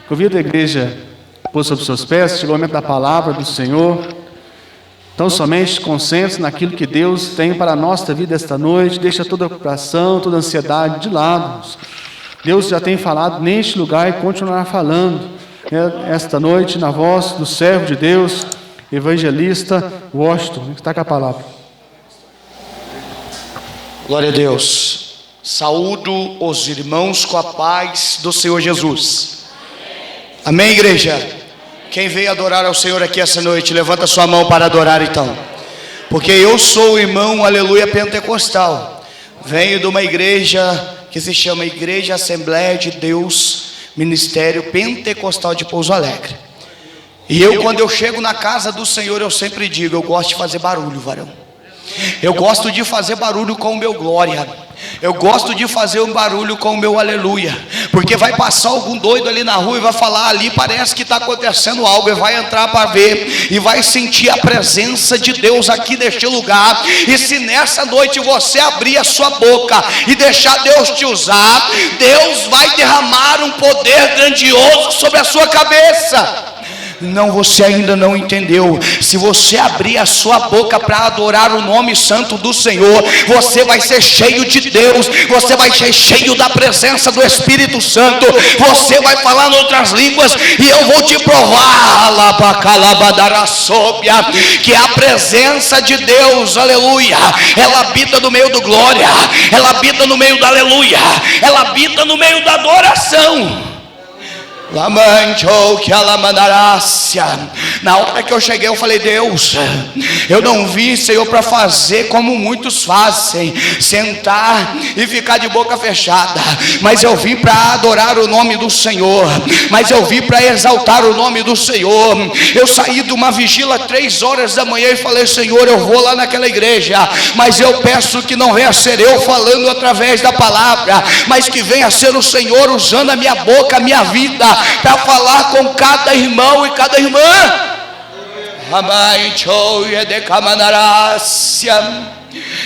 Convido a igreja a pôr sobre seus pés. Chegou o momento da palavra do Senhor. Então somente concentre-se naquilo que Deus tem para a nossa vida esta noite. Deixa toda a preocupação, toda a ansiedade de lado. Deus já tem falado neste lugar e continuará falando esta noite na voz do servo de Deus, evangelista Washington, que está com a palavra. Glória a Deus. Saúdo os irmãos com a paz do Senhor Jesus. Amém, igreja? Quem veio adorar ao Senhor aqui essa noite, levanta sua mão para adorar então. Porque eu sou o irmão, aleluia, pentecostal. Venho de uma igreja que se chama Igreja Assembleia de Deus, Ministério Pentecostal de Pouso Alegre. E eu, quando eu chego na casa do Senhor, eu sempre digo, eu gosto de fazer barulho, varão. Eu gosto de fazer barulho com o meu glória. Eu gosto de fazer um barulho com o meu aleluia. Porque vai passar algum doido ali na rua e vai falar ali, parece que está acontecendo algo. E vai entrar para ver e vai sentir a presença de Deus aqui neste lugar. E se nessa noite você abrir a sua boca e deixar Deus te usar, Deus vai derramar um poder grandioso sobre a sua cabeça. Não, você ainda não entendeu. Se você abrir a sua boca para adorar o nome santo do Senhor, você vai ser cheio de Deus, você vai ser cheio da presença do Espírito Santo, você vai falar em outras línguas, e eu vou te provar que a presença de Deus, aleluia, ela habita no meio do glória, ela habita no meio do aleluia, ela habita no meio da adoração. Na hora que eu cheguei, eu falei, Deus, eu não vim, Senhor, para fazer como muitos fazem, sentar e ficar de boca fechada, mas eu vim para adorar o nome do Senhor, mas eu vim para exaltar o nome do Senhor. Eu saí de uma vigília 3 horas da manhã e falei, Senhor, eu vou lá naquela igreja, mas eu peço que não venha ser eu falando através da palavra, mas que venha ser o Senhor usando a minha boca, a minha vida, para falar com cada irmão e cada irmã.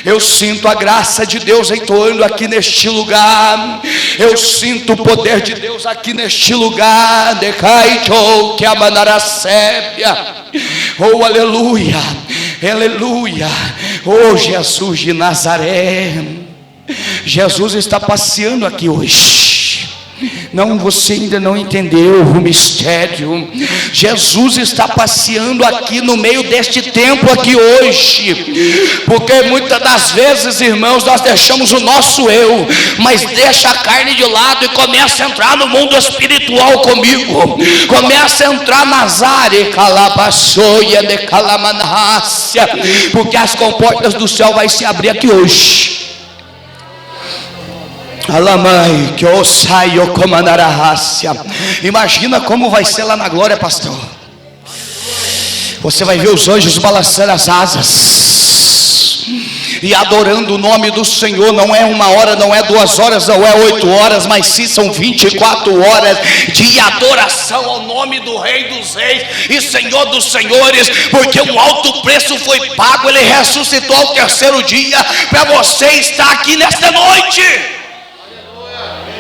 Eu sinto a graça de Deus entoando aqui neste lugar. Eu sinto o poder de Deus aqui neste lugar. Oh, aleluia, aleluia. Oh, Jesus de Nazaré, Jesus está passeando aqui hoje. Não, você ainda não entendeu o mistério. Jesus está passeando aqui no meio deste templo aqui hoje, porque muitas das vezes, irmãos, nós deixamos o nosso eu, mas deixa a carne de lado e começa a entrar no mundo espiritual comigo. Começa a entrar nas áreas, porque as comportas do céu vai se abrir aqui hoje. Alamai, que eu saio comandar a raça. Imagina como vai ser lá na glória, pastor. Você vai ver os anjos balançando as asas e adorando o nome do Senhor. Não é 1 hora, não é 2 horas, não é 8 horas, mas sim são 24 horas de adoração ao nome do Rei dos Reis e Senhor dos Senhores, porque um alto preço foi pago. Ele ressuscitou ao 3º dia para você estar aqui nesta noite.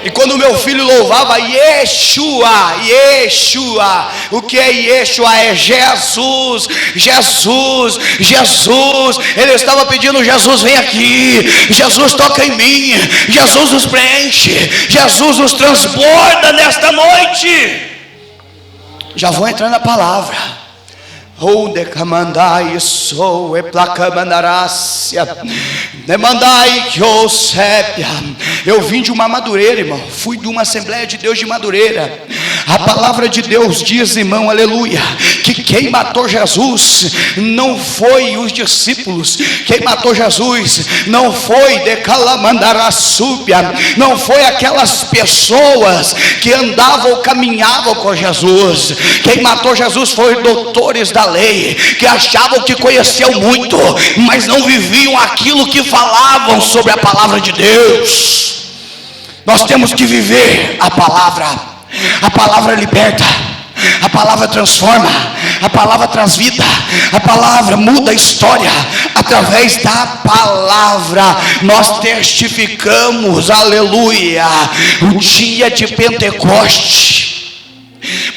E quando meu filho louvava Yeshua, Yeshua, o que é Yeshua? É Jesus, Jesus, Jesus. Ele estava pedindo, Jesus vem aqui, Jesus toca em mim, Jesus nos preenche, Jesus nos transborda nesta noite. Já vou entrar na palavra. Demandai sou e placamandarácia, demandai que eu sépia. Eu vim de uma Madureira, irmão. Fui de uma Assembleia de Deus de Madureira. A palavra de Deus diz, irmão, aleluia, que quem matou Jesus não foi os discípulos. Quem matou Jesus não foi de Calamandarasúbia, não foi aquelas pessoas que andavam, caminhavam com Jesus. Quem matou Jesus foi doutores da lei, que achavam que conheciam muito, mas não viviam aquilo que falavam sobre a palavra de Deus. Nós temos que viver a palavra. A palavra liberta, a palavra transforma, a palavra traz vida, a palavra muda a história. Através da palavra nós testificamos, aleluia, o dia de Pentecoste.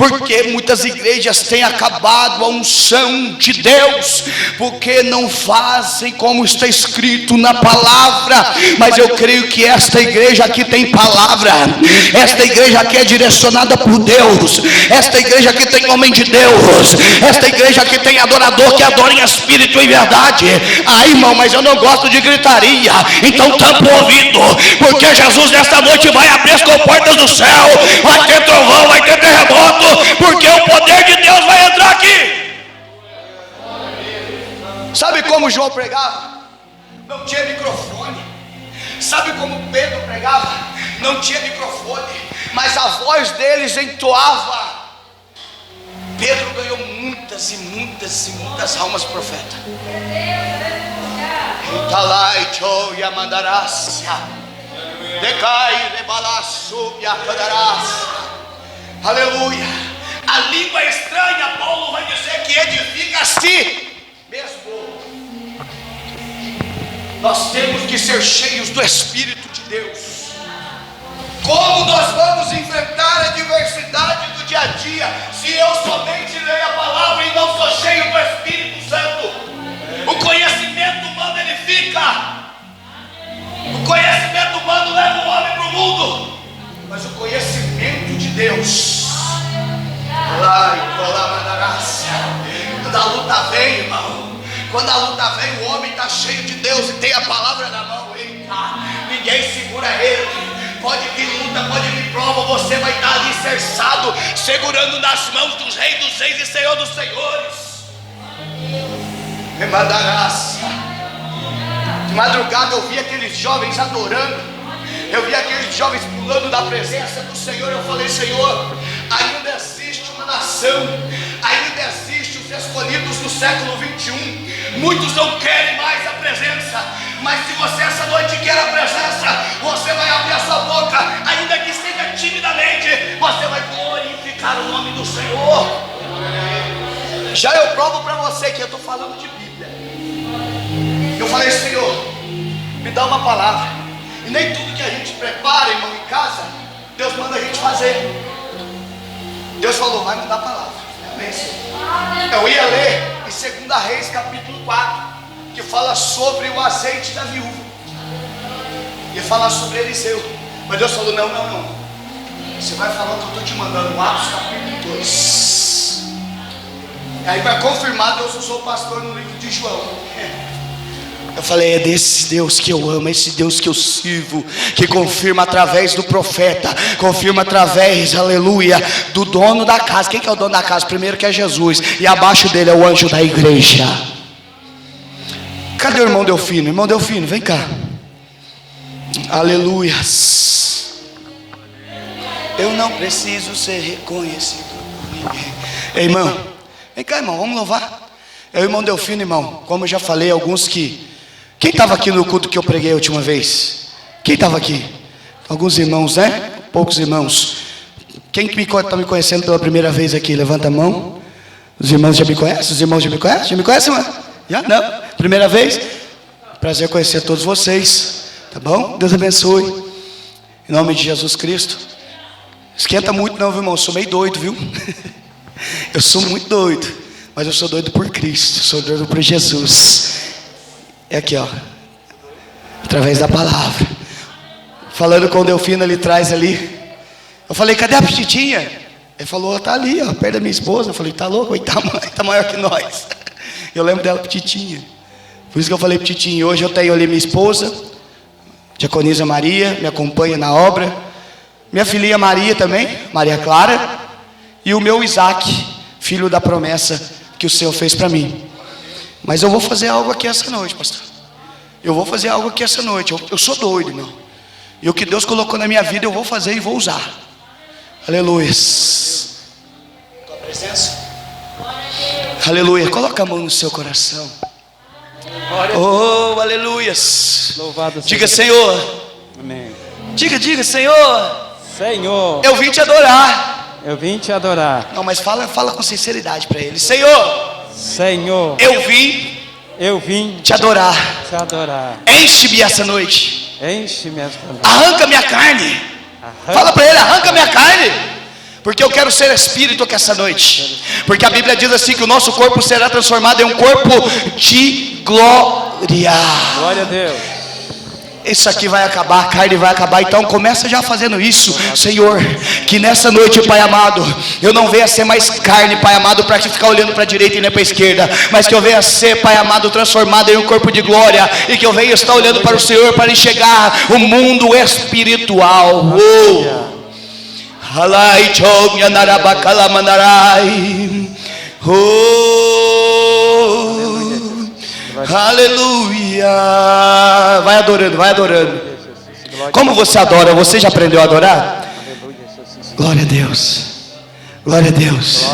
Porque muitas igrejas têm acabado a unção de Deus, porque não fazem como está escrito na palavra. Mas eu creio que esta igreja aqui tem palavra, esta igreja aqui é direcionada por Deus, esta igreja aqui tem homem de Deus, esta igreja aqui tem adorador que adora em espírito e em verdade. Ah, irmão, mas eu não gosto de gritaria. Então tampa o ouvido, porque Jesus nesta noite vai abrir as comportas do céu, vai ter trovão, vai ter terremoto, porque o poder de Deus vai entrar aqui. Sabe como João pregava? Não tinha microfone. Sabe como Pedro pregava? Não tinha microfone, mas a voz deles entoava. Pedro ganhou muitas e muitas e muitas almas, profeta. Aleluia. A língua estranha, Paulo vai dizer que edifica a si mesmo. Nós temos que ser cheios do Espírito de Deus. Como nós vamos enfrentar a adversidade do dia a dia se eu somente leio a palavra e não sou cheio do Espírito Santo? O conhecimento humano ele fica. O conhecimento humano leva o homem para o mundo, mas o conhecimento de Deus, quando a luta vem, irmão, quando a luta vem, o homem está cheio de Deus e tem a palavra na mão. Eita, ninguém segura ele. Pode vir luta, pode vir prova, você vai estar alicerçado, segurando nas mãos dos reis e Senhor dos senhores. De madrugada eu vi aqueles jovens adorando, eu vi aqueles jovens pulando da presença do Senhor. Eu falei: Senhor, ainda existe uma nação, ainda existe os escolhidos do século 21. Muitos não querem mais a presença, mas se você essa noite quer a presença, você vai abrir a sua boca, ainda que seja timidamente, você vai glorificar o nome do Senhor. Já eu provo para você que eu estou falando de Bíblia. Eu falei: Senhor, me dá uma palavra. E nem tudo que a gente prepara, irmão, em casa, Deus manda a gente fazer. Deus falou: vai me dar a palavra. Amém, Senhor. Eu ia ler em 2 Reis capítulo 4, que fala sobre o azeite da viúva, e fala sobre Eliseu. Mas Deus falou: não, você vai falar o que eu estou te mandando, Atos capítulo 2. E aí vai confirmar, Deus usou o pastor no livro de João. Eu falei: é desse Deus que eu amo, é esse Deus que eu sirvo, que confirma através do profeta, confirma através, aleluia, do dono da casa. Quem que é o dono da casa? Primeiro que é Jesus, e abaixo dele é o anjo da igreja. Cadê o irmão Delfino? Irmão Delfino, vem cá. Aleluias. Eu não preciso ser reconhecido por ninguém. Ei, irmão, vem cá, irmão, vamos louvar. É o irmão Delfino, irmão. Como eu já falei, alguns que... Quem estava aqui no culto que eu preguei a última vez? Quem estava aqui? Alguns irmãos, né? Poucos irmãos. Quem está me conhecendo pela primeira vez aqui? Levanta a mão. Os irmãos já me conhecem? Os irmãos já me conhecem? Já me conhecem, mano? Já? Não? Primeira vez? Prazer conhecer todos vocês. Tá bom? Deus abençoe. Em nome de Jesus Cristo. Esquenta muito não, viu, irmão? Eu sou meio doido, viu? Eu sou muito doido. Mas eu sou doido por Cristo. Eu sou doido por Jesus. É aqui, ó. Através da palavra. Falando com o Delfino ali atrás ali. Eu falei: cadê a Petitinha? Ele falou: tá ali, ó, perto da minha esposa. Eu falei: tá louco? Ele tá maior que nós. Eu lembro dela, Petitinha. Por isso que eu falei Petitinha. Hoje eu tenho ali minha esposa, Diaconisa Maria, me acompanha na obra. Minha filhinha Maria também, Maria Clara. E o meu Isaac, filho da promessa que o Senhor fez para mim. Mas eu vou fazer algo aqui essa noite, pastor. Eu vou fazer algo aqui essa noite. Eu sou doido, irmão. E o que Deus colocou na minha vida eu vou fazer e vou usar. Aleluia. Tua presença. Aleluia. Coloca a mão no seu coração. Oh, aleluias. Louvado seja. Diga: Senhor. Amém. Diga: Senhor. Senhor. Eu vim te adorar. Eu vim te adorar. Não, mas fala com sinceridade para ele. Senhor. Senhor. Eu vim te adorar. Te adorar. Enche-me essa noite. Enche-me essa noite. Arranca minha carne. Fala para ele: arranca minha carne. Porque eu quero ser espírito aqui essa noite. Porque a Bíblia diz assim que o nosso corpo será transformado em um corpo de glória. Glória a Deus. Isso aqui vai acabar, a carne vai acabar. Então começa já fazendo isso, Senhor. Que nessa noite, Pai amado, eu não venha ser mais carne, Pai amado, para ficar olhando para a direita e nem para a esquerda, mas que eu venha ser, Pai amado, transformado em um corpo de glória. E que eu venha estar olhando para o Senhor para enxergar o mundo espiritual. Aleluia. Vai adorando, vai adorando. Como você adora? Você já aprendeu a adorar? Glória a Deus. Glória a Deus.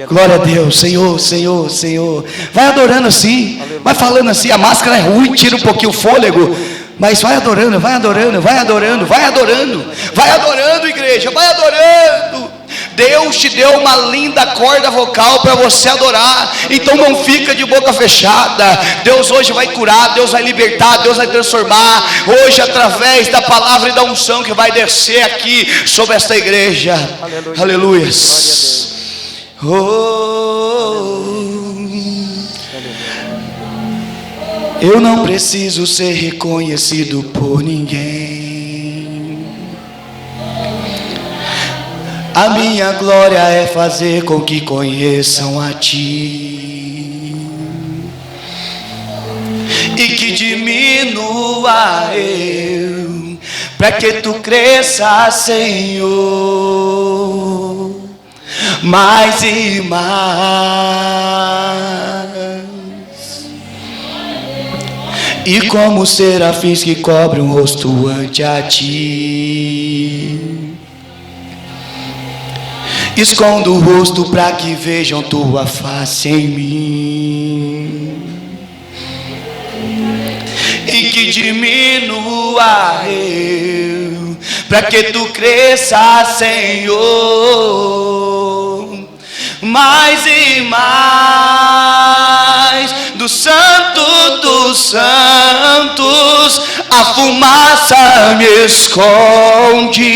Glória a Deus. Senhor, Senhor, Senhor. Vai adorando assim. Vai falando assim. A máscara é ruim, tira um pouquinho o fôlego. Mas vai adorando, vai adorando, vai adorando, vai adorando. Vai adorando, igreja, vai adorando. Deus te deu uma linda corda vocal para você adorar. Então não fica de boca fechada. Deus hoje vai curar, Deus vai libertar, Deus vai transformar. Hoje através da palavra e da unção que vai descer aqui sobre esta igreja. Aleluia. Eu não preciso ser reconhecido por ninguém. A minha glória é fazer com que conheçam a Ti, e que diminua eu, para que Tu cresça, Senhor, mais e mais. E como serafins que cobrem o rosto ante a Ti, escondo o rosto para que vejam Tua face em mim, e que diminua eu, para que Tu cresça, Senhor, mais e mais. Do Santo dos Santos a fumaça me esconde,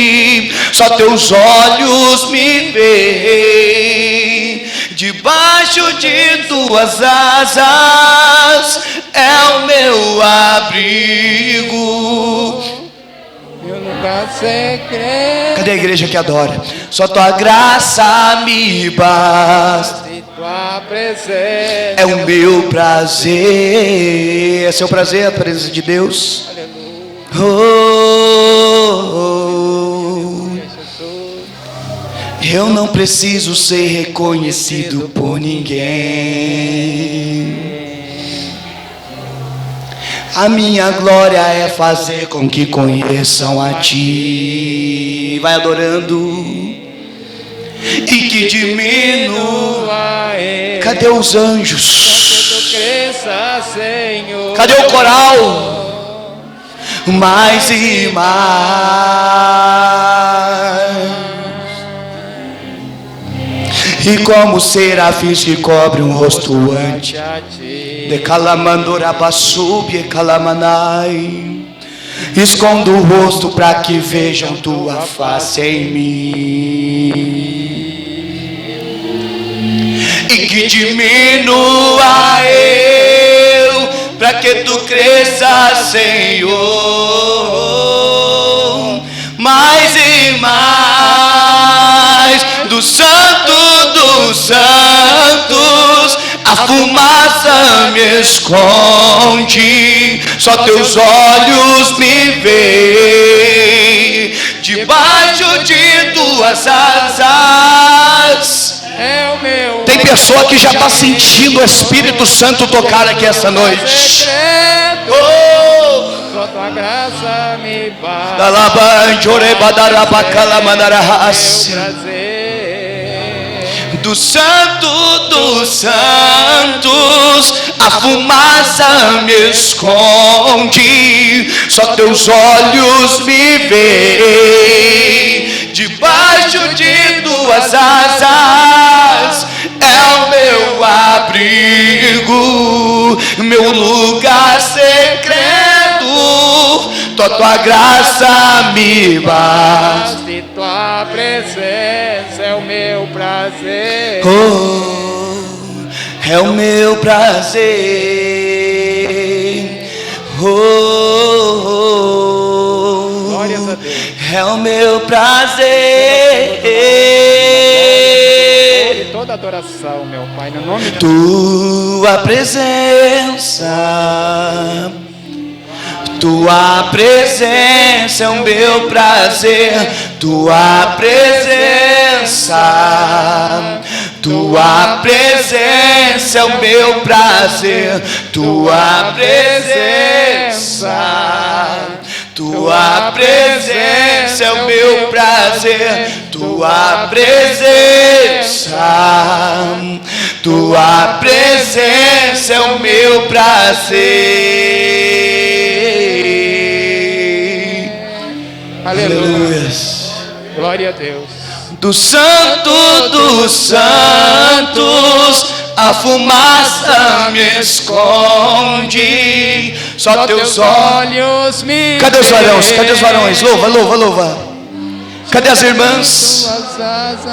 só Teus olhos me veem. Debaixo de Tuas asas é o meu abrigo. Eu nunca secreto. Cadê a igreja que adora? Só Tua graça me basta. Tua presença É o meu prazer. É seu prazer a presença de Deus. Eu não preciso ser reconhecido por ninguém. A minha glória é fazer com que conheçam a Ti. Vai adorando. E que diminua. Cadê os anjos? Cadê o coral? Mais e mais. E como serafins que cobrem o rosto ante de calamandorabassubi e calamanai, escondo o rosto para que vejam Tua face em mim, e que diminua eu, para que Tu cresça, Senhor, mais e mais. Do Santo dos Santos a fumaça me esconde, só Teus olhos me veem. Debaixo de Tuas asas é o meu. Tem pessoa que já está sentindo o Espírito Santo tocar aqui essa noite. Só Tua graça me basta. Do Santo dos Santos a fumaça me esconde, só Teus olhos me veem. Debaixo de Tuas asas é o meu abrigo, meu lugar secreto. só tua graça me basta. E tua presença é o meu prazer. Oh, é o meu prazer. Oh, Glórias a Deus. é o meu prazer. Toda adoração, meu Pai, no nome de Tua presença, tua presença é o meu prazer. Tua presença, tua presença é o meu prazer. Tua presença, tua presença é o meu prazer. Tua presença, tua presença é o meu prazer. Aleluia. Glória a Deus. Do Santo dos Santos, a fumaça me esconde. Só teus olhos. me Cadê os varões? veem. Cadê os varões? Louva, louva, louva. Cadê as irmãs? Tuas asas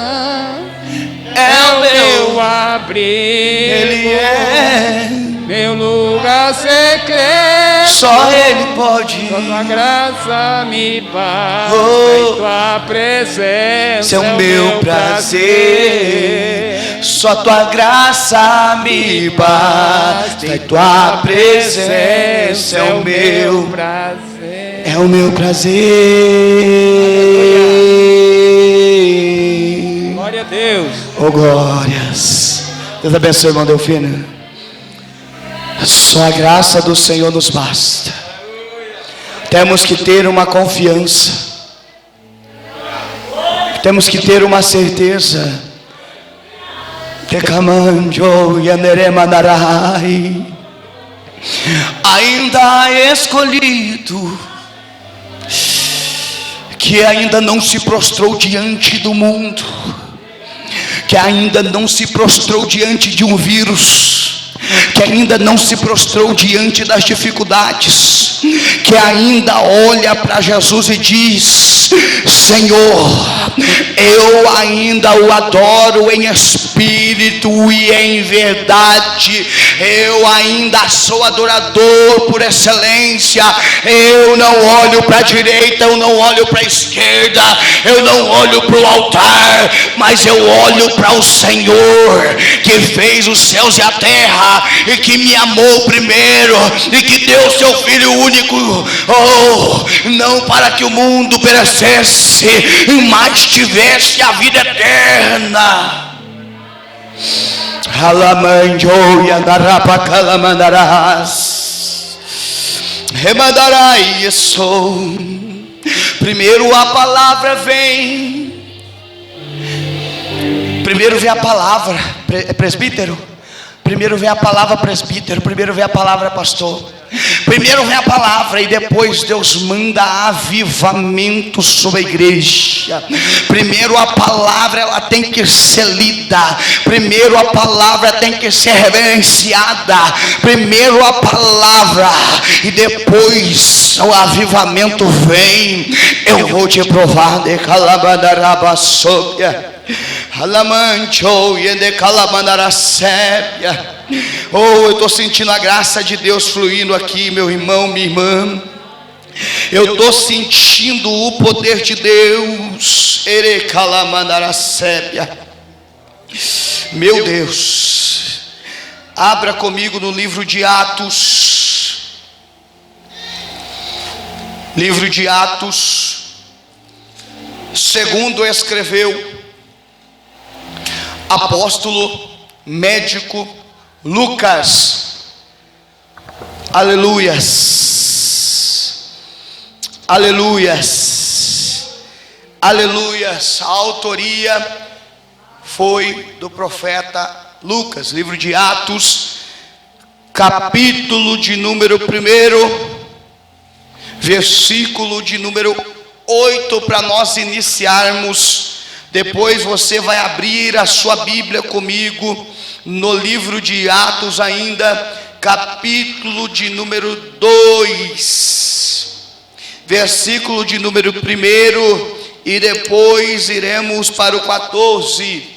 É o meu meu, abrigo, Ele é. meu lugar secreto. Só Ele pode. Só tua graça me basta. Oh, E tua presença esse é o meu prazer. Só tua graça me basta. E tua presença é o meu. prazer. É o meu prazer. Glória a Deus. Oh, glórias. Deus abençoe, irmão Delfino. Só a graça do Senhor nos basta. Temos que ter uma confiança. Temos que ter uma certeza. Ainda escolhido, que ainda não se prostrou diante do mundo, que ainda não se prostrou diante de um vírus, que ainda não se prostrou diante das dificuldades, que ainda olha para Jesus e diz: Senhor, eu ainda o adoro em espírito e em verdade, eu ainda sou adorador por excelência. Eu não olho para a direita, eu não olho para a esquerda, eu não olho para o altar, mas eu olho para o Senhor, que fez os céus e a terra, e que me amou primeiro, e que deu seu Filho único, não para que o mundo perecesse, mas tivesse a vida eterna. Remandarai isso. Primeiro a palavra vem. Primeiro vem a palavra, presbítero. Primeiro vem a palavra, presbítero. Primeiro vem a palavra, pastor. Primeiro vem a palavra e depois Deus manda avivamento sobre a igreja. Primeiro a palavra, ela tem que ser lida. Primeiro a palavra tem que ser reverenciada. Primeiro a palavra e depois o avivamento vem. Eu vou te provar de calabandarabassobia. Oh, eu estou sentindo a graça de Deus fluindo aqui, meu irmão, minha irmã. Eu estou sentindo o poder de Deus. Meu Deus, abra comigo no livro de Atos. Livro de Atos, segundo escreveu apóstolo, médico Lucas. Aleluias, aleluias, aleluias. A autoria foi do profeta Lucas. Livro de Atos, capítulo de número 1, versículo de número 8, para nós iniciarmos. Depois você vai abrir a sua Bíblia comigo no livro de Atos ainda, capítulo de número 2, versículo de número 1, e depois iremos para o 14.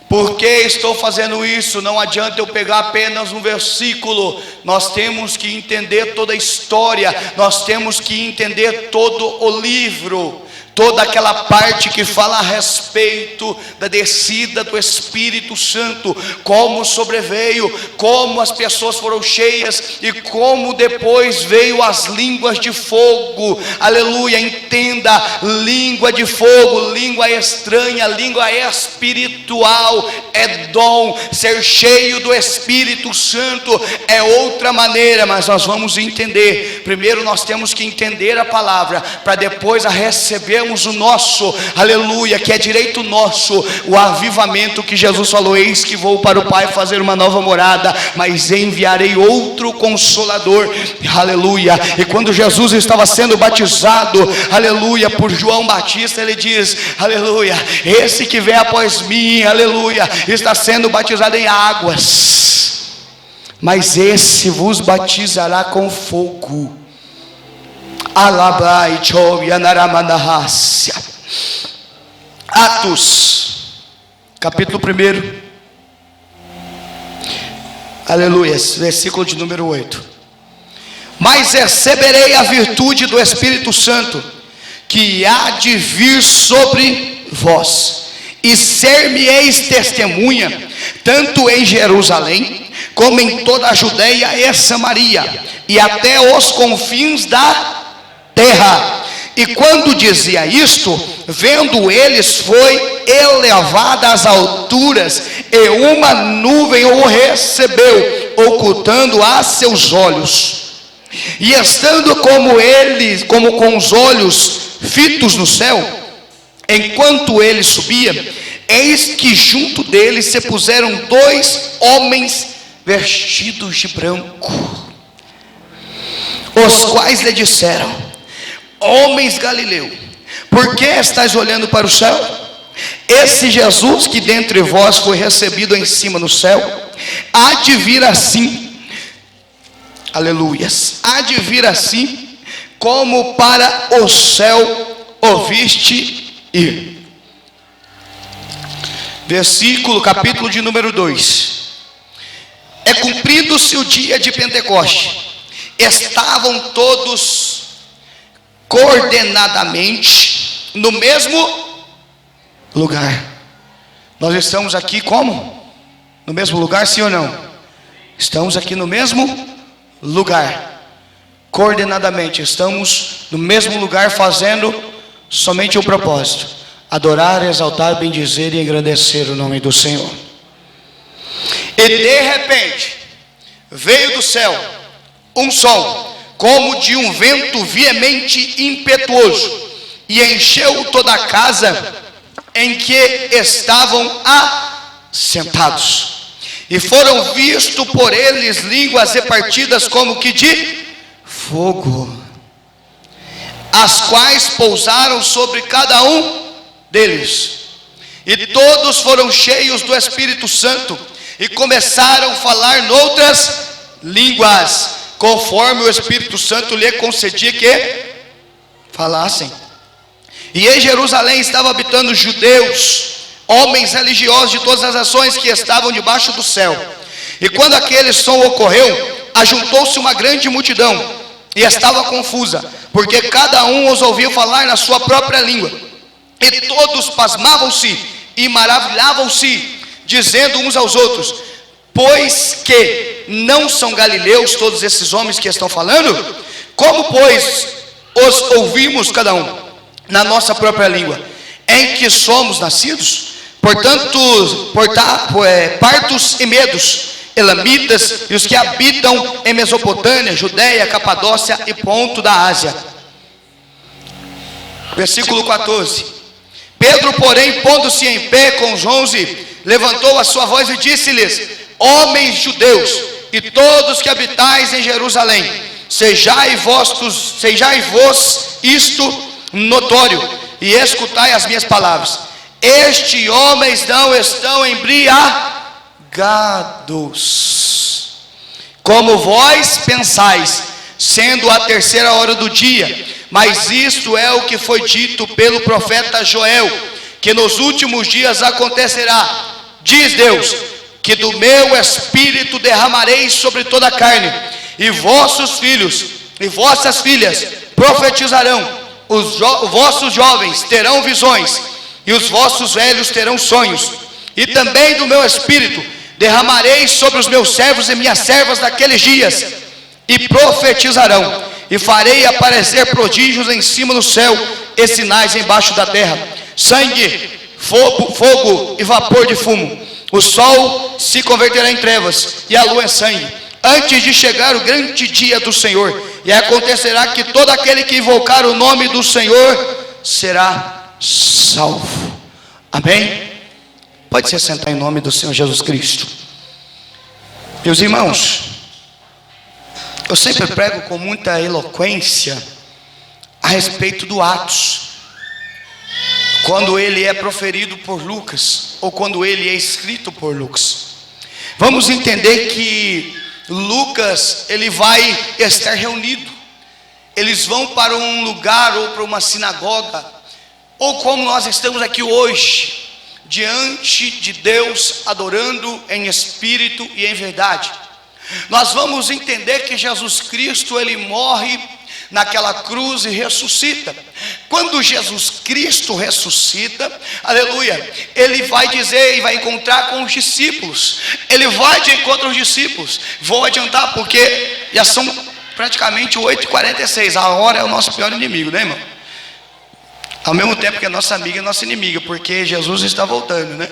Por que estou fazendo isso? Não adianta eu pegar apenas um versículo, nós temos que entender toda a história, nós temos que entender todo o livro, toda aquela parte que fala a respeito da descida do Espírito Santo, como sobreveio, como as pessoas foram cheias e como depois veio as línguas de fogo. Aleluia, entenda, língua de fogo, língua estranha, língua espiritual, é dom. Ser cheio do Espírito Santo é outra maneira, mas nós vamos entender. Primeiro nós temos que entender a palavra, para depois a recebermos o nosso, aleluia, que é direito nosso, o avivamento que Jesus falou: eis que vou para o Pai fazer uma nova morada, mas enviarei outro Consolador, aleluia. E quando Jesus estava sendo batizado, aleluia, por João Batista, ele diz, aleluia, esse que vem após mim, aleluia, está sendo batizado em águas, mas esse vos batizará com fogo. Atos, capítulo 1, aleluia, versículo de número 8. Mas receberei a virtude do Espírito Santo, que há de vir sobre vós, e ser-me-eis testemunha, tanto em Jerusalém, como em toda a Judeia e Samaria, e até os confins da terra. E quando dizia isto, vendo eles, foi elevada às alturas, e uma nuvem o recebeu, ocultando a seus olhos. E estando como com os olhos fitos no céu, enquanto ele subia, eis que junto dele se puseram 2 homens vestidos de branco, os quais lhe disseram: homens Galileu, por que estáis olhando para o céu? Esse Jesus que dentre vós foi recebido em cima no céu, há de vir assim, aleluias, há de vir assim, como para o céu ouviste ir. Versículo, capítulo de número 2. É cumprido-se o dia de Pentecoste, estavam todos coordenadamente no mesmo lugar. Nós estamos aqui como? No mesmo lugar, sim ou não? Estamos aqui no mesmo lugar, coordenadamente, estamos no mesmo lugar, fazendo somente um propósito: adorar, exaltar, bendizer e engrandecer o nome do Senhor. E de repente veio do céu um som, como de um vento veemente e impetuoso, e encheu toda a casa em que estavam assentados. E foram vistos por eles línguas repartidas como que de fogo, as quais pousaram sobre cada um deles. E todos foram cheios do Espírito Santo, e começaram a falar noutras línguas, conforme o Espírito Santo lhe concedia que falassem. E em Jerusalém estavam habitando judeus, homens religiosos de todas as nações que estavam debaixo do céu. E quando aquele som ocorreu, ajuntou-se uma grande multidão, e estava confusa, porque cada um os ouvia falar na sua própria língua. E todos pasmavam-se e maravilhavam-se, dizendo uns aos outros: pois que não são galileus todos esses homens que estão falando? Como pois os ouvimos cada um na nossa própria língua, em que somos nascidos? Portanto, partos e medos, elamitas e os que habitam em Mesopotâmia, Judeia, Capadócia e ponto da Ásia. Versículo 14. Pedro, porém, pondo-se em pé com os 11, levantou a sua voz e disse-lhes: homens judeus, e todos que habitais em Jerusalém, sejai-vos isto notório, e escutai as minhas palavras. Estes homens não estão embriagados, como vós pensais, sendo a 3ª hora do dia, Mas isto é o que foi dito pelo profeta Joel, que nos últimos dias acontecerá, diz Deus, que do meu espírito derramarei sobre toda a carne, e vossos filhos e vossas filhas profetizarão, os vossos jovens terão visões, e os vossos velhos terão sonhos, e também do meu espírito derramarei sobre os meus servos e minhas servas naqueles dias, e profetizarão, e farei aparecer prodígios em cima do céu e sinais embaixo da terra, sangue, fogo e vapor de fumo. O sol se converterá em trevas e a lua em sangue, antes de chegar o grande dia do Senhor. E acontecerá que todo aquele que invocar o nome do Senhor será salvo. Amém? Pode se sentar em nome do Senhor Jesus Cristo. Meus irmãos, eu sempre prego com muita eloquência a respeito do Atos, quando ele é proferido por Lucas, ou quando ele é escrito por Lucas. Vamos entender que Lucas, ele vai estar reunido, eles vão para um lugar, ou para uma sinagoga, ou como nós estamos aqui hoje, diante de Deus, adorando em espírito e em verdade. Nós vamos entender que Jesus Cristo, ele morre naquela cruz e ressuscita. Quando Jesus Cristo ressuscita, aleluia, ele vai dizer e vai encontrar com os discípulos. Ele vai de encontro aos discípulos. Vou adiantar porque já são praticamente 8h46. A hora é o nosso pior inimigo, né, irmão? Ao mesmo tempo que é nossa amiga e nossa inimiga, porque Jesus está voltando, né?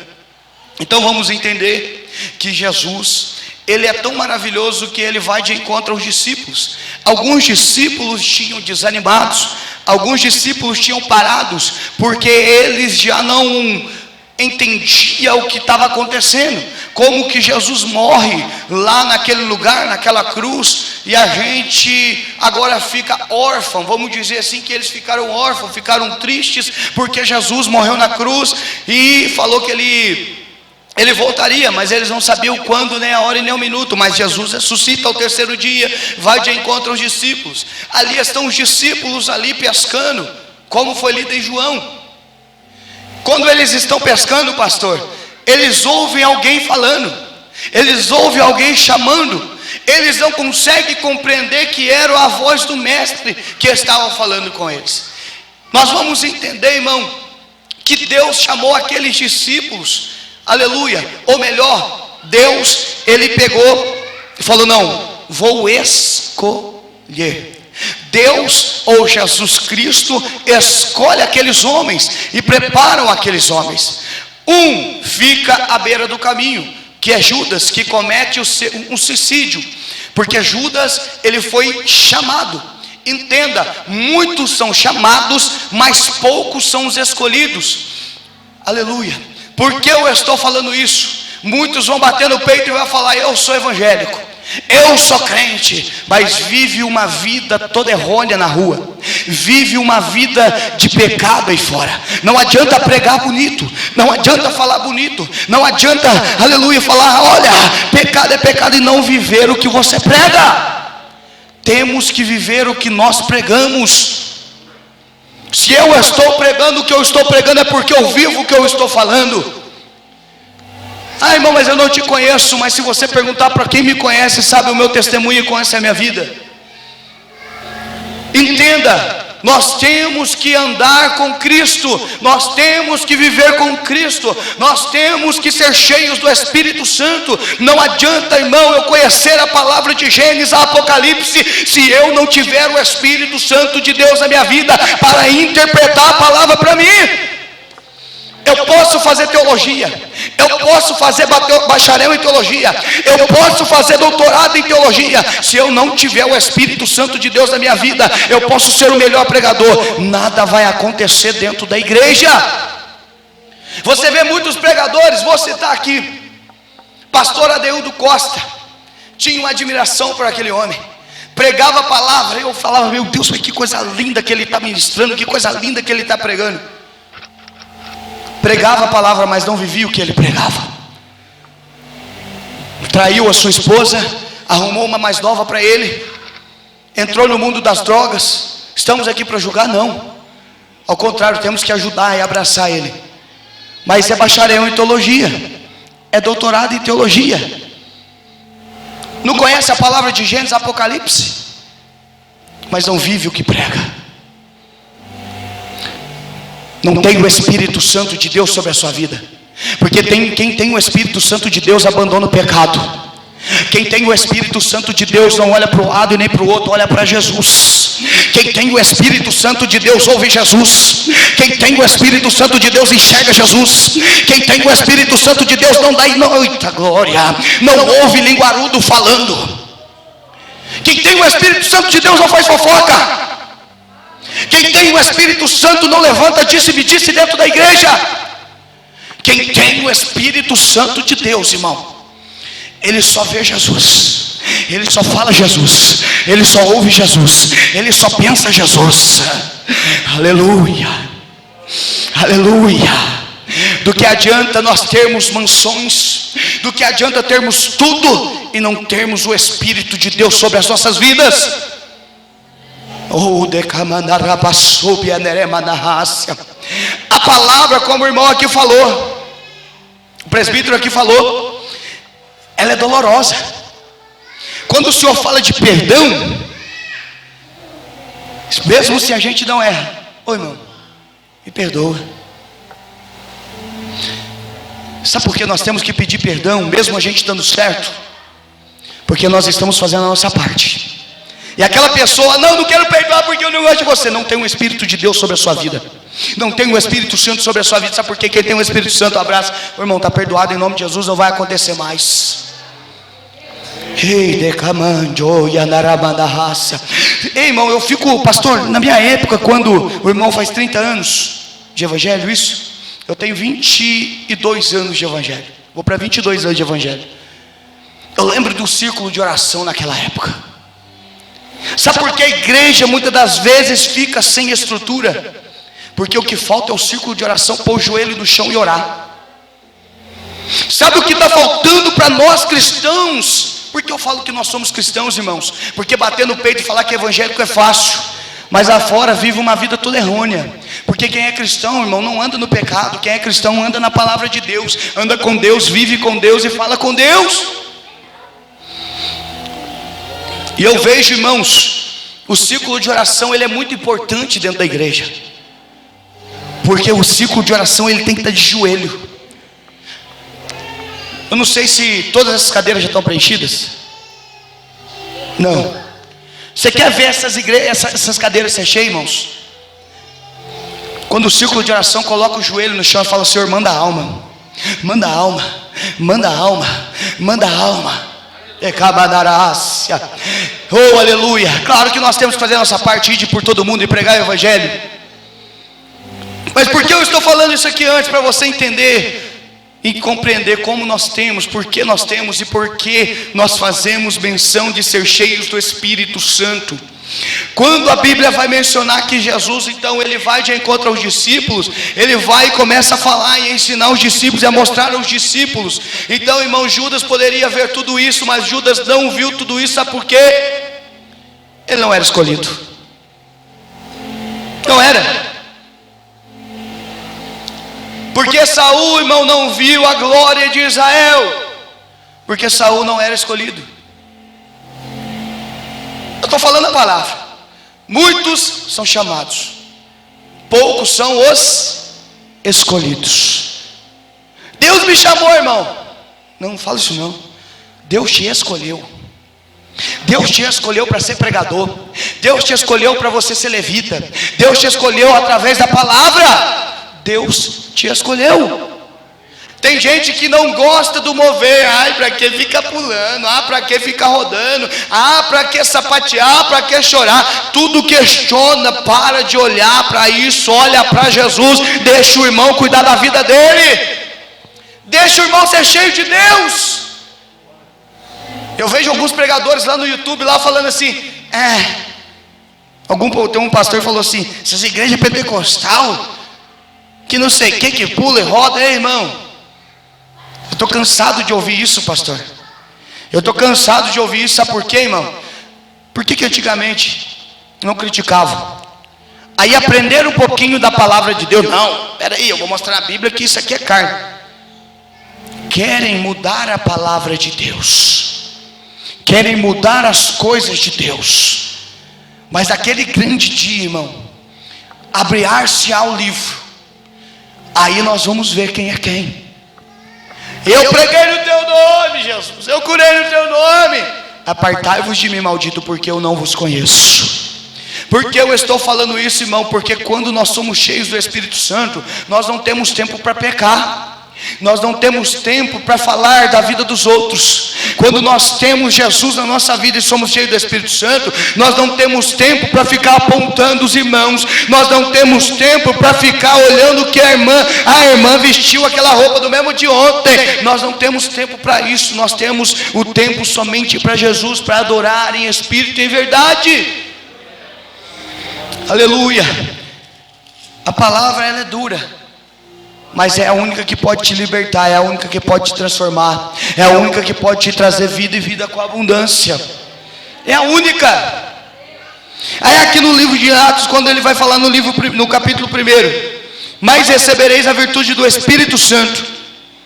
Então vamos entender que Jesus, ele é tão maravilhoso que ele vai de encontro aos discípulos. Alguns discípulos tinham desanimados, alguns discípulos tinham parados, porque eles já não entendiam o que estava acontecendo, como que Jesus morre lá naquele lugar, naquela cruz, e a gente agora fica órfão. Vamos dizer assim, que eles ficaram órfãos, ficaram tristes, porque Jesus morreu na cruz e falou que ele voltaria, mas eles não sabiam quando, nem a hora e nem o minuto. Mas Jesus ressuscita ao terceiro dia, vai de encontro aos discípulos. Ali estão os discípulos ali pescando, como foi lido em João. Quando eles estão pescando, pastor, eles ouvem alguém falando, eles ouvem alguém chamando, eles não conseguem compreender que era a voz do mestre que estava falando com eles. Nós vamos entender, irmão, que Deus chamou aqueles discípulos, aleluia, ou melhor, Deus, ele pegou e falou: não, vou escolher. Deus, ou Jesus Cristo, escolhe aqueles homens e preparam aqueles homens. Um fica à beira do caminho, que é Judas, que comete um suicídio, porque Judas, ele foi chamado. Entenda, muitos são chamados, mas poucos são os escolhidos. Aleluia. Por que eu estou falando isso? Muitos vão bater no peito e vão falar: eu sou evangélico, eu sou crente, mas vive uma vida toda errônea na rua, vive uma vida de pecado aí fora. Não adianta pregar bonito, não adianta falar bonito, não adianta, aleluia, falar: olha, pecado é pecado, e não viver o que você prega. Temos que viver o que nós pregamos. Se eu estou pregando o que eu estou pregando, é porque eu vivo o que eu estou falando. Ah, irmão, mas eu não te conheço. Mas se você perguntar para quem me conhece, sabe o meu testemunho e conhece a minha vida. Entenda, nós temos que andar com Cristo, nós temos que viver com Cristo, nós temos que ser cheios do Espírito Santo. Não adianta, irmão, eu conhecer a palavra de Gênesis a Apocalipse, se eu não tiver o Espírito Santo de Deus na minha vida para interpretar a palavra para mim. Eu posso fazer teologia, eu posso fazer bacharel em teologia, eu posso fazer doutorado em teologia. Se eu não tiver o Espírito Santo de Deus na minha vida, eu posso ser o melhor pregador, nada vai acontecer dentro da igreja. Você vê muitos pregadores, vou citar aqui, pastor Adeildo Costa, tinha uma admiração por aquele homem, pregava a palavra, eu falava: meu Deus, mas que coisa linda que ele está ministrando, que coisa linda que ele está pregando. Pregava a palavra, mas não vivia o que ele pregava. Traiu a sua esposa, arrumou uma mais nova para ele, entrou no mundo das drogas, Estamos aqui para julgar? Não. Ao contrário, temos que ajudar e abraçar ele. Mas é bacharel em teologia, é doutorado em teologia, não conhece a palavra de Gênesis, Apocalipse, mas não vive o que prega. Não tem o Espírito Santo de Deus sobre a sua vida. Porque quem tem o Espírito Santo de Deus abandona o pecado. Quem tem o Espírito Santo de Deus não olha para o lado e nem para o outro, olha para Jesus. Quem tem o Espírito Santo de Deus ouve Jesus. Quem tem o Espírito Santo de Deus enxerga Jesus. Quem tem o Espírito Santo de Deus não dá eita glória, não ouve linguarudo falando. Quem tem o Espírito Santo de Deus não faz fofoca. Quem tem o Espírito Santo não levanta disse-me-disse dentro da igreja. Quem tem o Espírito Santo de Deus, irmão, ele só vê Jesus, ele só fala Jesus, ele só ouve Jesus, ele só pensa Jesus. Aleluia, aleluia. Do que adianta nós termos mansões, do que adianta termos tudo e não termos o Espírito de Deus sobre as nossas vidas? A palavra, como o irmão aqui falou, o presbítero aqui falou, ela é dolorosa. Quando o Senhor fala de perdão, mesmo se a gente não erra, ô irmão, me perdoa. Sabe por que nós temos que pedir perdão, mesmo a gente dando certo? Porque nós estamos fazendo a nossa parte. E aquela pessoa, não quero perdoar porque eu não gosto de você. Não tem o Espírito de Deus sobre a sua vida, não tem o Espírito Santo sobre a sua vida. Sabe por quê? Quem tem o Espírito Santo abraça, o irmão, está perdoado em nome de Jesus, não vai acontecer mais. Ei, irmão, eu fico, pastor, na minha época, quando o irmão faz 30 anos de evangelho, isso, eu tenho 22 anos de evangelho, vou para 22 anos de evangelho. Eu lembro do círculo de oração naquela época. Sabe por que a igreja muitas das vezes fica sem estrutura? Porque o que falta é o círculo de oração, pôr o joelho no chão e orar. Sabe o que está faltando para nós cristãos? Porque eu falo que nós somos cristãos, irmãos, porque bater no peito e falar que evangélico é fácil, mas lá fora vive uma vida toda errônea. Porque quem é cristão, irmão, não anda no pecado. Quem é cristão anda na palavra de Deus, anda com Deus, vive com Deus e fala com Deus. E eu vejo, irmãos, o círculo de oração, ele é muito importante dentro da igreja. Porque o círculo de oração, ele tem que estar de joelho. Eu não sei se todas essas cadeiras já estão preenchidas. Não. Você quer ver essas cadeiras ser cheias, irmãos? Quando o círculo de oração coloca o joelho no chão e fala: Senhor, manda a alma, manda a alma, manda a alma, manda a alma. Oh, aleluia. Claro que nós temos que fazer a nossa parte, ir por todo mundo e pregar o evangelho. Mas por que eu estou falando isso aqui antes? Para você entender e compreender como nós temos, por que nós temos e por que nós fazemos menção de ser cheios do Espírito Santo. Quando a Bíblia vai mencionar que Jesus, então, ele vai de encontro aos discípulos, ele vai e começa a falar e ensinar os discípulos e a mostrar aos discípulos. Então, irmão, Judas poderia ver tudo isso, mas Judas não viu tudo isso. Sabe por quê? Ele não era escolhido. Não era. Porque Saul, irmão, não viu a glória de Israel, porque Saul não era escolhido. Eu estou falando a palavra. Muitos são chamados, poucos são os escolhidos. Deus me chamou, irmão. Não fala isso não. Deus te escolheu. Deus te escolheu para ser pregador. Deus te escolheu para você ser levita. Deus te escolheu através da palavra. Deus te escolheu. Tem gente que não gosta do mover. Ai, para que fica pulando? Ah, para que fica rodando? Ah, para que sapatear? Para que chorar? Tudo questiona. Para de olhar para isso. Olha para Jesus. Deixa o irmão cuidar da vida dele. Deixa o irmão ser cheio de Deus. Eu vejo alguns pregadores lá no YouTube lá falando assim: tem um pastor que falou assim: essas igrejas pentecostal que não sei o que pula e roda. Ei, irmão, eu estou cansado de ouvir isso, pastor. Eu estou cansado de ouvir isso. Sabe por quê, irmão? Por que antigamente não criticavam? Aí aprenderam um pouquinho da palavra de Deus. Não, peraí, eu vou mostrar na Bíblia que isso aqui é carne. Querem mudar a palavra de Deus, querem mudar as coisas de Deus. Mas aquele grande dia, irmão, abre-se ao livro, aí nós vamos ver quem é quem. Eu preguei no teu nome, Jesus, eu curei no teu nome. Apartai-vos de mim, maldito, porque eu não vos conheço. Por que eu estou falando isso, irmão? Porque quando nós somos cheios do Espírito Santo, nós não temos tempo para pecar. Nós não temos tempo para falar da vida dos outros. Quando nós temos Jesus na nossa vida e somos cheios do Espírito Santo, nós não temos tempo para ficar apontando os irmãos. Nós não temos tempo para ficar olhando que a irmã vestiu aquela roupa do mesmo de ontem. Nós não temos tempo para isso. Nós temos o tempo somente para Jesus, para adorar em espírito e em verdade. Aleluia. A palavra ela é dura, mas é a única que pode te libertar, é a única que pode te transformar, é a única que pode te trazer vida e vida com abundância. É a única. Aí aqui no livro de Atos, quando ele vai falar no capítulo 1, mas recebereis a virtude do Espírito Santo,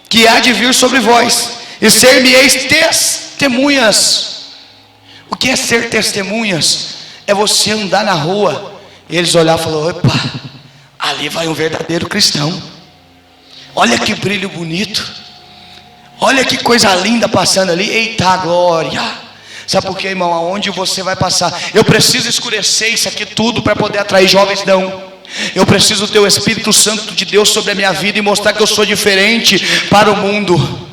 que há de vir sobre vós, e ser-me-eis testemunhas. O que é ser testemunhas? É você andar na rua e eles olhar e falar: opa, ali vai um verdadeiro cristão. Olha que brilho bonito, olha que coisa linda passando ali. Eita glória. Sabe por quê, irmão? Aonde você vai passar, eu preciso escurecer isso aqui tudo para poder atrair jovens? Não. Eu preciso ter o Espírito Santo de Deus sobre a minha vida e mostrar que eu sou diferente para o mundo,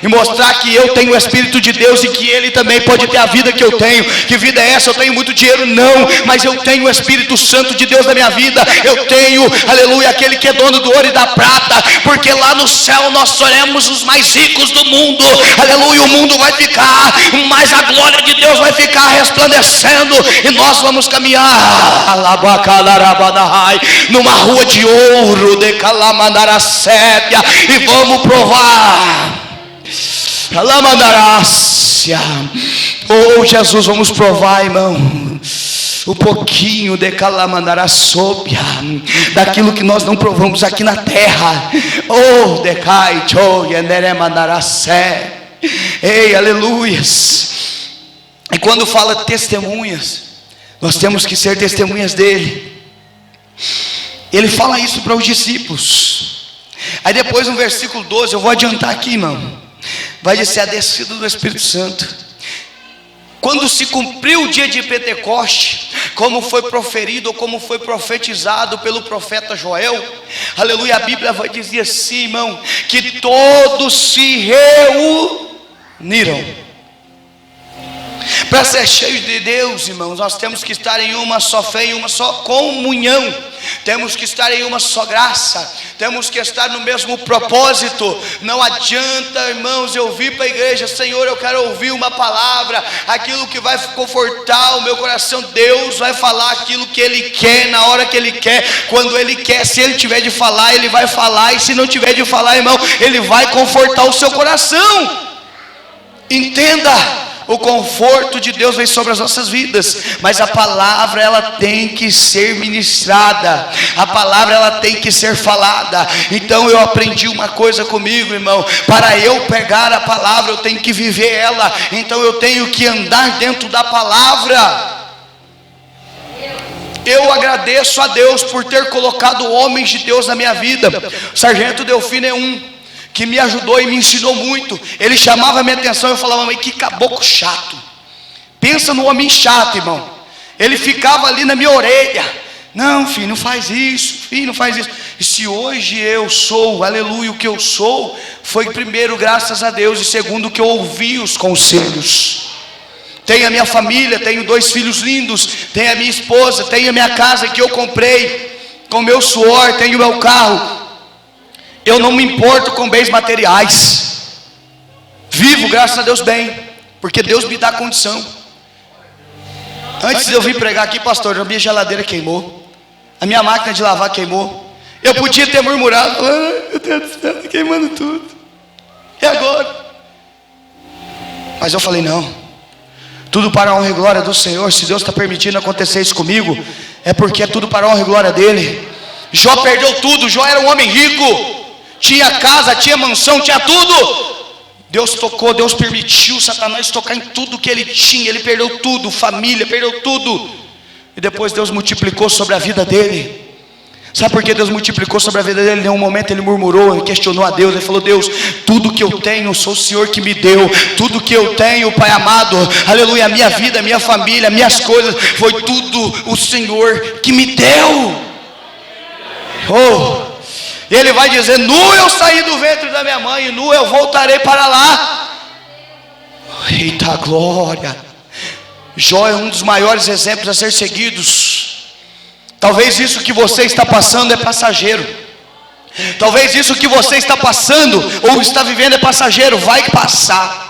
e mostrar que eu tenho o Espírito de Deus e que Ele também pode ter a vida que eu tenho. Que vida é essa? Eu tenho muito dinheiro? Não, mas eu tenho o Espírito Santo de Deus na minha vida. Eu tenho, aleluia, aquele que é dono do ouro e da prata, porque lá no céu nós seremos os mais ricos do mundo. Aleluia, o mundo vai ficar, mas a glória de Deus vai ficar resplandecendo, e nós vamos caminhar numa rua de ouro de Calamandaracébia, e vamos provar. Oh Jesus, vamos provar, irmão, um pouquinho de Calamandaracóbia, daquilo que nós não provamos aqui na terra. Oh, decai, Yanderemandaracé. Ei, aleluias. E quando fala testemunhas, nós temos que ser testemunhas dele. Ele fala isso para os discípulos. Aí depois no versículo 12, eu vou adiantar aqui, irmão, vai dizer: a descida do Espírito Santo. Quando se cumpriu o dia de Pentecoste, como foi proferido, ou como foi profetizado pelo profeta Joel, aleluia, a Bíblia vai dizer assim, irmão, que todos se reuniram. Para ser cheios de Deus, irmãos, nós temos que estar em uma só fé, em uma só comunhão. Temos que estar em uma só graça. Temos que estar no mesmo propósito. Não adianta, irmãos, eu vir para a igreja: Senhor, eu quero ouvir uma palavra, aquilo que vai confortar o meu coração. Deus vai falar aquilo que Ele quer, na hora que Ele quer, quando Ele quer. Se Ele tiver de falar, Ele vai falar. E se não tiver de falar, irmão, Ele vai confortar o seu coração. Entenda, o conforto de Deus vem sobre as nossas vidas, mas a palavra ela tem que ser ministrada, a palavra ela tem que ser falada. Então eu aprendi uma coisa comigo, irmão: para eu pegar a palavra eu tenho que viver ela, então eu tenho que andar dentro da palavra. Eu agradeço a Deus por ter colocado homens de Deus na minha vida. O sargento Delfino é um que me ajudou e me ensinou muito. Ele chamava a minha atenção e eu falava: mas que caboclo chato. Pensa no homem chato, irmão. Ele ficava ali na minha orelha: não, filho, não faz isso, filho, não faz isso. E se hoje eu sou, aleluia, o que eu sou, foi primeiro graças a Deus, e segundo que eu ouvi os conselhos. Tenho a minha família, tenho 2 filhos lindos, tenho a minha esposa, tenho a minha casa que eu comprei com meu suor, tenho o meu carro. Eu não me importo com bens materiais. Vivo, graças a Deus, bem, porque Deus me dá condição. Antes de eu vir pregar aqui, pastor, a minha geladeira queimou, a minha máquina de lavar queimou. Eu podia ter murmurado: ai, meu Deus do céu, está queimando tudo. E agora? Mas eu falei: não, tudo para a honra e glória do Senhor. Se Deus está permitindo acontecer isso comigo, é porque é tudo para a honra e glória dele. Jó perdeu tudo. Jó era um homem rico, tinha casa, tinha mansão, tinha tudo. Deus tocou, Deus permitiu Satanás tocar em tudo que ele tinha. Ele perdeu tudo, família, perdeu tudo. E depois Deus multiplicou sobre a vida dele. Sabe por que Deus multiplicou sobre a vida dele? Em um momento ele murmurou, ele questionou a Deus. Ele falou: Deus, tudo que eu tenho, sou o Senhor que me deu. Tudo que eu tenho, Pai amado, aleluia, a minha vida, a minha família, minhas coisas, foi tudo o Senhor que me deu. Oh, ele vai dizer: nu eu saí do ventre da minha mãe, e nu eu voltarei para lá. Eita glória. Jó é um dos maiores exemplos a ser seguidos. Talvez isso que você está passando é passageiro. Talvez isso que você está passando ou está vivendo é passageiro, vai passar.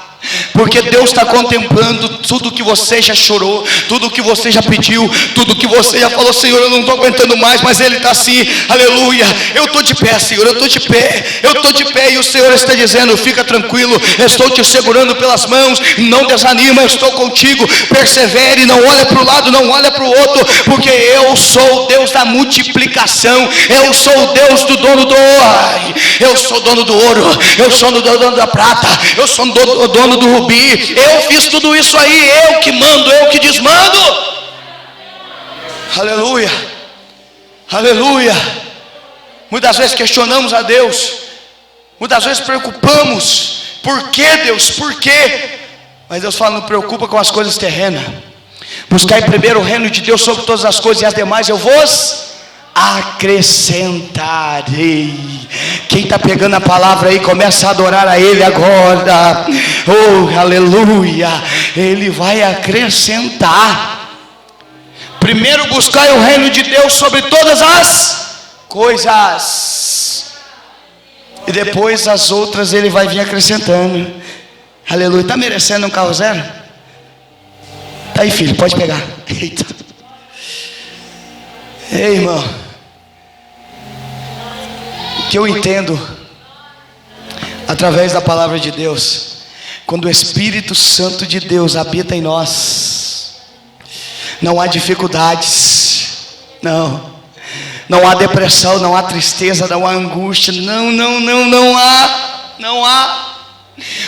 Porque Deus está contemplando tudo que você já chorou, tudo que você já pediu, tudo que você já falou: Senhor, eu não estou aguentando mais. Mas Ele está assim, aleluia, eu estou de pé, Senhor, eu estou de pé, eu estou de pé. E o Senhor está dizendo: fica tranquilo, eu estou te segurando pelas mãos, não desanima, eu estou contigo, persevere, não olha para o lado, não olha para o outro, porque eu sou o Deus da multiplicação, eu sou o Deus do dono do ouro, eu sou o dono do ouro, eu sou o dono da prata, eu sou o dono do rubi, eu fiz tudo isso aí, eu que mando, eu que desmando. Aleluia, aleluia. Muitas vezes questionamos a Deus, muitas vezes preocupamos: por que, Deus, por quê? Mas Deus fala: não preocupa com as coisas terrenas, buscai primeiro o reino de Deus sobre todas as coisas, e as demais eu vos acrescentarei. Quem está pegando a palavra aí, começa a adorar a Ele agora. Oh, aleluia. Ele vai acrescentar. Primeiro buscai o reino de Deus sobre todas as coisas, e depois as outras Ele vai vir acrescentando. Aleluia. Está merecendo um carro zero? Tá aí, filho, pode pegar. Eita. Ei, irmão, que eu entendo através da palavra de Deus, quando o Espírito Santo de Deus habita em nós, não há dificuldades, não há depressão, não há tristeza, não há angústia, não há.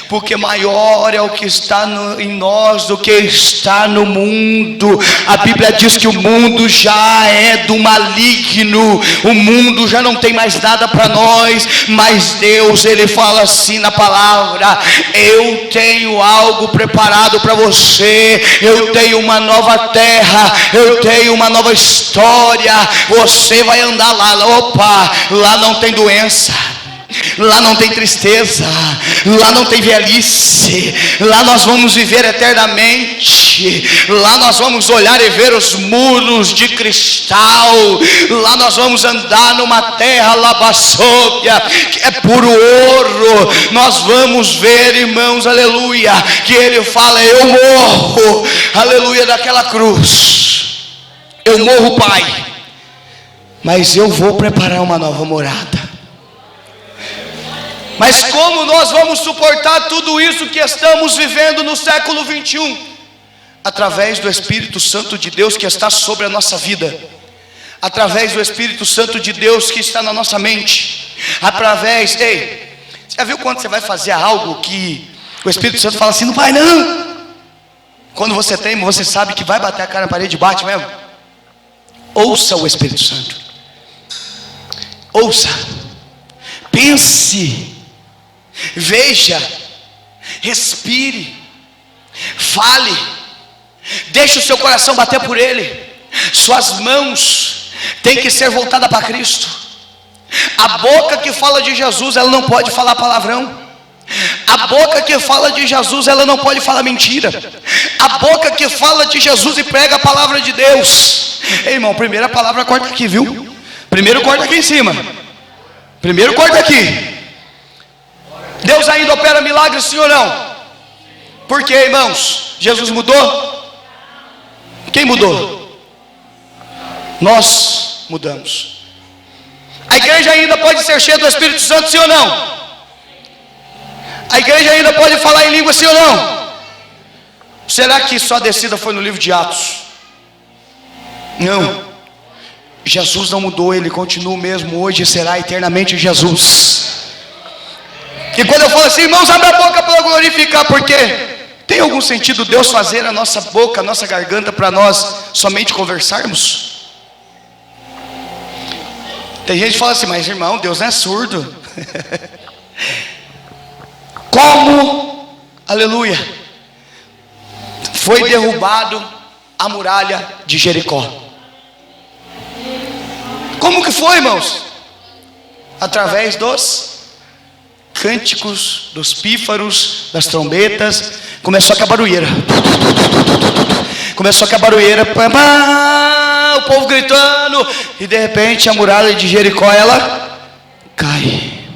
Porque maior é o que está em nós do que está no mundo. A Bíblia diz que o mundo já é do maligno, o mundo já não tem mais nada para nós. Mas Deus, Ele fala assim na palavra: eu tenho algo preparado para você, eu tenho uma nova terra, eu tenho uma nova história. Você vai andar lá, opa, lá não tem doença, lá não tem tristeza, lá não tem velhice, lá nós vamos viver eternamente, lá nós vamos olhar e ver os muros de cristal, lá nós vamos andar numa terra labassóbia, que é puro ouro. Nós vamos ver, irmãos, aleluia, que Ele fala: eu morro, aleluia, daquela cruz, eu morro, Pai, mas eu vou preparar uma nova morada. Mas como nós vamos suportar tudo isso que estamos vivendo no século 21? Através do Espírito Santo de Deus que está sobre a nossa vida, através do Espírito Santo de Deus que está na nossa mente, através, ei, você já viu quando você vai fazer algo que o Espírito Santo fala assim: não vai não? Quando você teima, você sabe que vai bater a cara na parede, bate mesmo. Ouça o Espírito Santo, ouça, pense, veja, respire, fale, deixe o seu coração bater por Ele. Suas mãos têm que ser voltadas para Cristo. A boca que fala de Jesus, ela não pode falar palavrão. A boca que fala de Jesus, ela não pode falar mentira. A boca que fala de Jesus e prega a palavra de Deus. Ei, irmão, primeira palavra corta aqui, viu? Primeiro corta aqui em cima. Primeiro corta aqui. Deus ainda opera milagres, sim ou não? Por quê, irmãos? Jesus mudou? Quem mudou? Nós mudamos. A igreja ainda pode ser cheia do Espírito Santo, sim ou não? A igreja ainda pode falar em língua, sim ou não? Será que só a descida foi no livro de Atos? Não. Jesus não mudou, Ele continua o mesmo hoje e será eternamente Jesus. E quando eu falo assim, irmãos, abre a boca para glorificar, porque tem algum sentido Deus fazer a nossa boca, a nossa garganta para nós somente conversarmos? Tem gente que fala assim, mas irmão, Deus não é surdo. Como, aleluia, foi derrubado a muralha de Jericó? Como que foi, irmãos? Através dos cânticos, dos pífaros, das trombetas. Começou a barulheira. Começou a barulheira, o povo gritando, e de repente a muralha de Jericó, ela cai.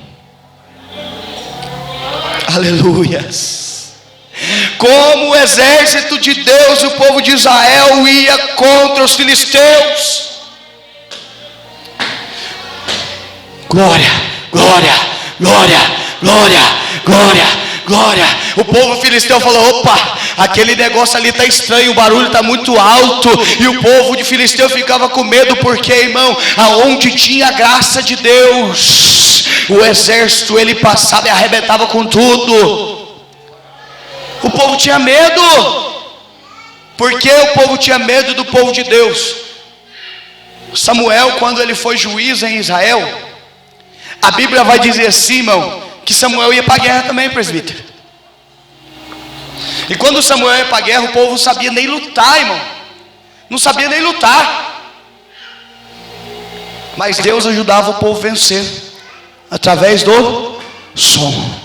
Aleluias. Como o exército de Deus, o povo de Israel ia contra os filisteus. Glória, glória, glória, glória, glória, glória. O povo filisteu falou, opa, aquele negócio ali está estranho, o barulho está muito alto. E o povo de filisteu ficava com medo, porque, irmão, aonde tinha a graça de Deus, o exército ele passava e arrebentava com tudo. O povo tinha medo. Por que o povo tinha medo do povo de Deus? Samuel, quando ele foi juiz em Israel, a Bíblia vai dizer assim, irmão, que Samuel ia para a guerra também, presbítero. E quando Samuel ia para a guerra, o povo não sabia nem lutar, irmão. Não sabia nem lutar. Mas Deus ajudava o povo a vencer através do som.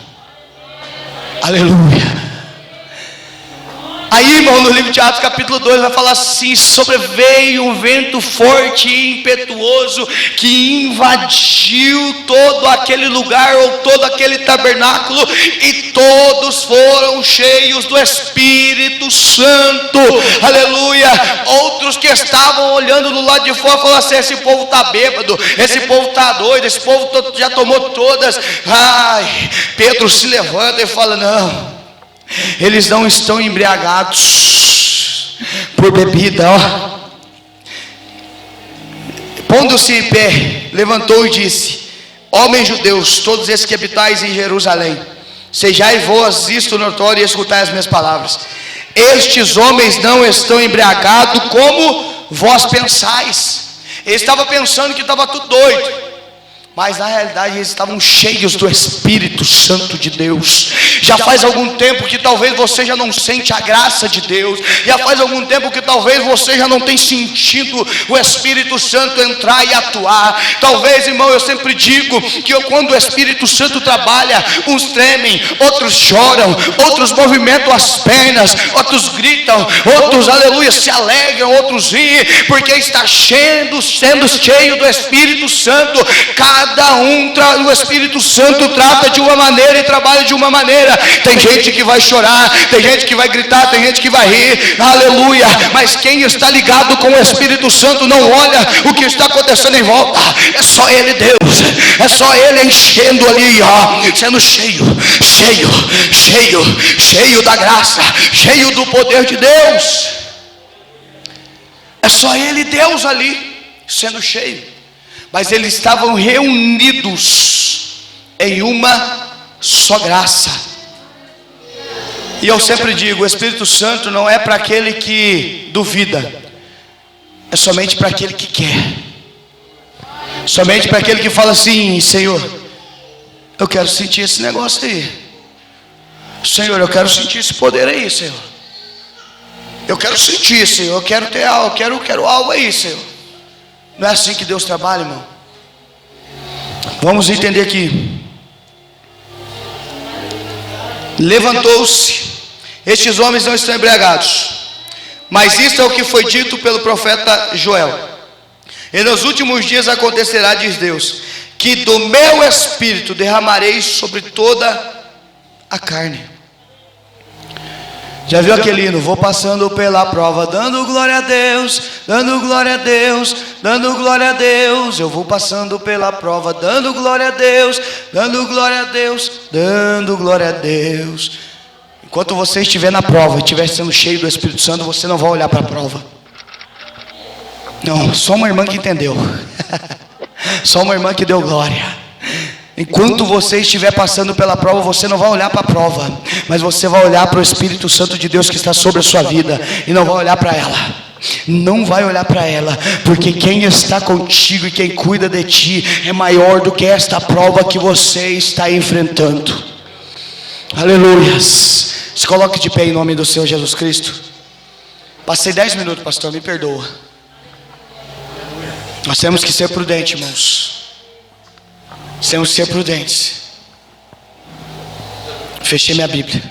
Aleluia. Aí, irmão, no livro de Atos capítulo 2 vai falar assim: sobreveio um vento forte e impetuoso que invadiu todo aquele lugar, ou todo aquele tabernáculo, e todos foram cheios do Espírito Santo. Aleluia. Outros que estavam olhando do lado de fora falaram assim: esse povo está bêbado, esse povo está doido, esse povo já tomou todas. Ai, Pedro se levanta e fala: não, eles não estão embriagados por bebida, ó. Pondo-se em pé, levantou e disse: homens judeus, todos esses que habitais em Jerusalém, sejai vós isto notório e escutai as minhas palavras. Estes homens não estão embriagados como vós pensais. Eles estavam pensando que estava tudo doido, mas na realidade eles estavam cheios do Espírito Santo de Deus. Já faz algum tempo que talvez você já não sente a graça de Deus. Já faz algum tempo que talvez você já não tem sentido o Espírito Santo entrar e atuar. Talvez, irmão, eu sempre digo que quando o Espírito Santo trabalha, uns tremem, outros choram, outros movimentam as pernas, outros gritam, outros, aleluia, se alegram, outros riem, porque está sendo cheio do Espírito Santo. Cada um, o Espírito Santo trata de uma maneira e trabalha de uma maneira. Tem gente que vai chorar, tem gente que vai gritar, tem gente que vai rir, aleluia. Mas quem está ligado com o Espírito Santo não olha o que está acontecendo em volta. É só Ele, Deus, é só Ele enchendo ali, ó, sendo cheio, cheio, cheio, cheio da graça, cheio do poder de Deus. É só Ele, Deus, ali sendo cheio. Mas eles estavam reunidos em uma só graça. E eu sempre digo: o Espírito Santo não é para aquele que duvida, é somente para aquele que quer. Somente para aquele que fala assim: Senhor, eu quero sentir esse negócio aí. Senhor, eu quero sentir esse poder aí, Senhor. Eu quero sentir, Senhor. Eu quero ter algo, eu quero algo aí, Senhor. Não é assim que Deus trabalha, irmão. Vamos entender aqui. Levantou-se. Estes homens não estão embriagados, mas isto é o que foi dito pelo profeta Joel: e nos últimos dias acontecerá, diz Deus, que do meu espírito derramarei sobre toda a carne. Já viu aquele hino? Vou passando pela prova, dando glória a Deus, dando glória a Deus, dando glória a Deus. Eu vou passando pela prova, dando glória a Deus, dando glória a Deus, dando glória a Deus. Enquanto você estiver na prova e estiver sendo cheio do Espírito Santo, você não vai olhar para a prova. Não, só uma irmã que entendeu. Só uma irmã que deu glória. Enquanto você estiver passando pela prova, você não vai olhar para a prova, mas você vai olhar para o Espírito Santo de Deus que está sobre a sua vida, e não vai olhar para ela. Não vai olhar para ela, porque quem está contigo e quem cuida de ti é maior do que esta prova que você está enfrentando. Aleluias. Se coloque de pé em nome do Senhor Jesus Cristo. Passei 10 minutos, pastor, me perdoa. Nós temos que ser prudentes, irmãos. Temos que ser prudentes. Fechei minha Bíblia.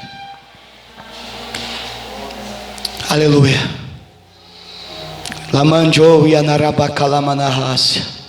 Aleluia. Lamanjo yanarabakalamanahasya.